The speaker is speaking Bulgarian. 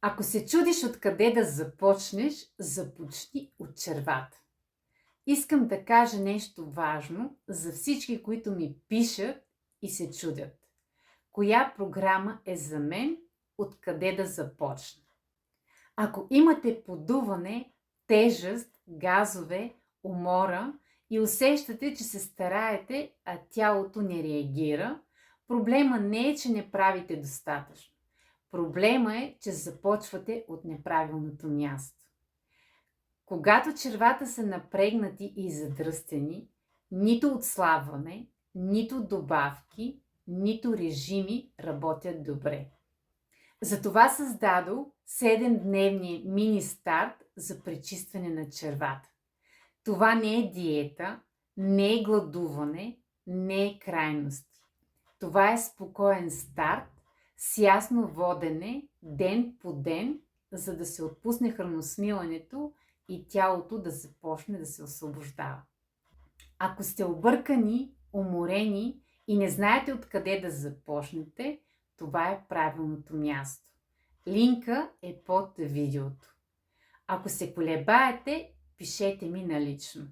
Ако се чудиш откъде да започнеш, започни от червата. Искам да кажа нещо важно за всички, които ми пишат и се чудят. Коя програма е за мен, откъде да започна? Ако имате подуване, тежест, газове, умора и усещате, че се стараете, а тялото не реагира, проблема не е, че не правите достатъчно. Проблема е, че започвате от неправилното място. Когато червата са напрегнати и задръстени, нито отслабване, нито добавки, нито режими работят добре. Затова създадох 7-дневния мини старт за пречистване на червата. Това не е диета, не е гладуване, не е крайности. Това е спокоен старт с ясно водене ден по ден, за да се отпусне храносмилането и тялото да започне да се освобождава. Ако сте объркани, уморени и не знаете откъде да започнете, това е правилното място. Линка е под видеото. Ако се колебаете, пишете ми налично.